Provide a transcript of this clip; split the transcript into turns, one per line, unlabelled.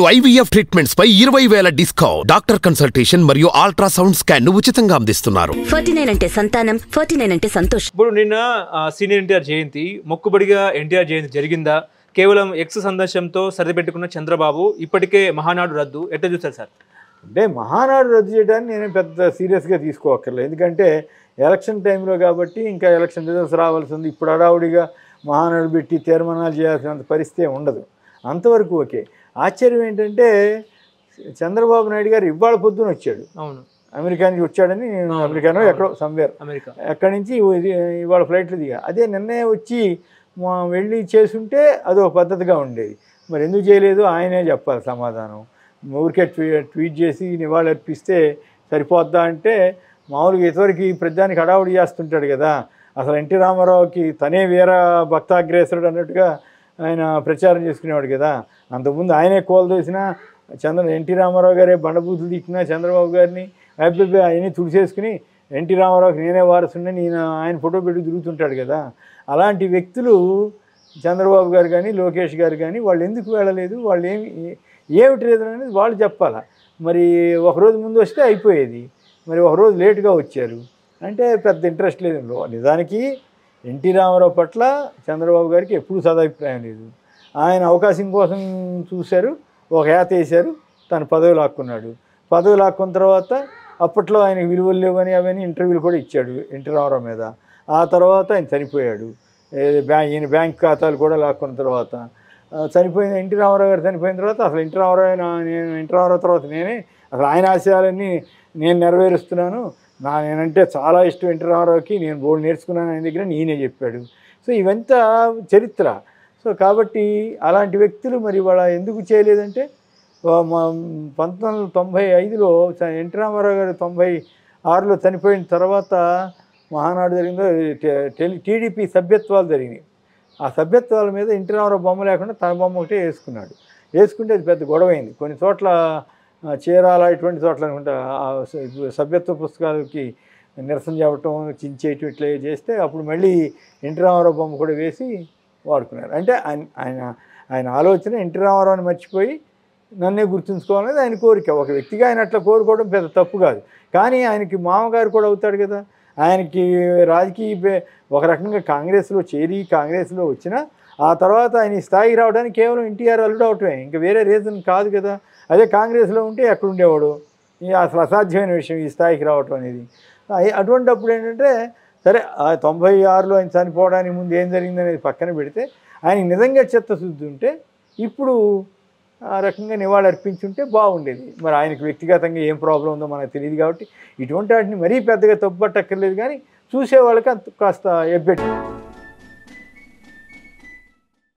IVF treatments పై 20,000 discount. Doctor consultation మరియు ultrasound scan ను ఉచితంగా అందిస్తున్నారు.
49 అంటే సంతానం, 49 అంటే సంతోషం.
ఇప్పుడు నిన్న సీనియర్ ఎన్టీఆర్ జయంతి మొక్కుబడిగా ఎన్టీఆర్ జయంతి జరిగిందా? కేవలం ఎక్స్ సందేశంతో సరిపెట్టుకున్న చంద్రబాబు ఇప్పటికే మహానాడు రద్దు ఎట్లా చూస్తారు సార్?
అంటే మహానాడు రద్దు చేయడానికి నేను పెద్ద సీరియస్గా తీసుకోవక్కర్లేదు. ఎందుకంటే ఎలక్షన్ టైంలో కాబట్టి ఇంకా ఎలక్షన్ రిజల్ట్స్ రావాల్సి ఉంది. ఇప్పుడు హడావుడిగా మహానాడు పెట్టి తీర్మానాలు చేయాల్సినంత పరిస్థితి ఉండదు. అంతవరకు ఓకే. ఆశ్చర్యం ఏంటంటే చంద్రబాబు నాయుడు గారు ఇవాళ పొద్దున వచ్చాడు.
అవును,
అమెరికా నుంచి వచ్చాడని, నేను అమెరికానో ఎక్కడో సమ్వేర్
అమెరికా,
ఎక్కడి నుంచి ఇవాళ ఫ్లైట్లు దిగా. అదే నిన్నే వచ్చి వెళ్ళి చేసుంటే అదొక పద్ధతిగా ఉండేది. మరి ఎందుకు చేయలేదు ఆయనే చెప్పాలి సమాధానం. ఊరికే ట్వీట్ చేసి నివాళులు అర్పిస్తే సరిపోద్దా అంటే, మామూలుగా ఇతవరకు ప్రతిదానికి హడావుడి చేస్తుంటాడు కదా. అసలు ఎన్టీ రామారావుకి తనే వీర భక్తాగ్రేసరుడు అన్నట్టుగా ఆయన ప్రచారం చేసుకునేవాడు కదా. అంతకుముందు ఆయనే కోల్దోసిన ఎన్టీ రామారావు గారే బండబూతులు తిట్టినా చంద్రబాబు గారిని అయిపోయి ఆయన్ని తుడిసేసుకుని ఎన్టీ రామారావుకి నేనే వారసుని నేను ఆయన ఫోటో పెట్టి తిరుగుతుంటాడు కదా. అలాంటి వ్యక్తులు చంద్రబాబు గారు కానీ లోకేష్ గారు కానీ వాళ్ళు ఎందుకు వెళ్ళలేదు, వాళ్ళు ఏమిటి లేదు అనేది వాళ్ళు చెప్పాలా. మరి ఒకరోజు ముందు వస్తే అయిపోయేది, మరి ఒకరోజు లేటుగా వచ్చారు అంటే పెద్ద ఇంట్రెస్ట్ లేదు. నిజానికి ఎన్టీ రామారావు పట్ల చంద్రబాబు గారికి ఎప్పుడూ సదాభిప్రాయం లేదు. ఆయన అవకాశం కోసం చూశారు, ఒక ఏత వేశారు, తను పదవి లాక్కున్నాడు. పదవి లాక్కున్న తర్వాత అప్పట్లో ఆయనకు విలువలు లేవని అవన్నీ ఇంటర్వ్యూలు కూడా ఇచ్చాడు ఎన్టీ రామారావు మీద. ఆ తర్వాత ఆయన చనిపోయాడు. ఈయన బ్యాంక్ ఖాతాలు కూడా లాక్కున్న తర్వాత చనిపోయిన ఎన్టీ రామారావు గారు చనిపోయిన తర్వాత అసలు ఎన్టీ రామారావు తర్వాత నేనే అసలు ఆయన ఆశయాలన్నీ నేను నెరవేరుస్తున్నాను, నేనంటే చాలా ఇష్టం ఎన్టీ రామారావుకి, నేను బోర్డు నేర్చుకున్నాను ఆయన దగ్గర నేనే చెప్పాడు. సో ఇవంతా చరిత్ర. సో కాబట్టి అలాంటి వ్యక్తులు మరి వాళ్ళ ఎందుకు చేయలేదంటే 1995లో ఎన్టీ రామారావు గారు 96లో చనిపోయిన తర్వాత మహానాడు జరిగిందో టీడీపీ సభ్యత్వాలు జరిగినాయి. ఆ సభ్యత్వాల మీద ఎన్టీ రామారావు బొమ్మ లేకుండా తన బొమ్మ ఒకటే వేసుకున్నాడు. వేసుకుంటే అది పెద్ద గొడవైంది. కొన్ని చోట్ల చీరాల ఇటువంటి చోట్ల అనుకుంటా సభ్యత్వ పుస్తకాలకి నిరసన చెప్పటం, చించేయటం ఇట్లా చేస్తే అప్పుడు మళ్ళీ ఎన్టీ రామారావు బొమ్మ కూడా వేసి వాడుకున్నారు. అంటే ఆయన ఆలోచన ఎన్టీ రామారావుని మర్చిపోయి నన్నే గుర్తుంచుకోవాలనేది ఆయన కోరిక. ఒక వ్యక్తిగా ఆయన అట్లా కోరుకోవడం పెద్ద తప్పు కాదు. కానీ ఆయనకి మామగారు కూడా అవుతాడు కదా. ఆయనకి రాజకీయ ఒక రకంగా కాంగ్రెస్లో చేరి కాంగ్రెస్లో వచ్చినా ఆ తర్వాత ఆయన ఈ స్థాయికి రావడానికి కేవలం ఎన్టీఆర్ అల్లుడు అవటమే, ఇంకా వేరే రీజన్ కాదు కదా. అదే కాంగ్రెస్లో ఉంటే ఎక్కడ ఉండేవాడు, అసలు అసాధ్యమైన విషయం ఈ స్థాయికి రావటం అనేది. అటువంటిప్పుడు ఏంటంటే సరే 96లో ఆయన చనిపోవడానికి ముందు ఏం జరిగిందనేది పక్కన పెడితే ఆయనకి నిజంగా చిత్తశుద్ధి ఉంటే ఇప్పుడు ఆ రకంగా నివాళి అర్పించుంటే బాగుండేది. మరి ఆయనకు వ్యక్తిగతంగా ఏం ప్రాబ్లం ఉందో మనకు తెలియదు కాబట్టి ఇటువంటి వాటిని మరీ పెద్దగా తప్పుపట్టక్కర్లేదు. కానీ చూసేవాళ్ళకి అంత కాస్త ఎబ్బెట్టు.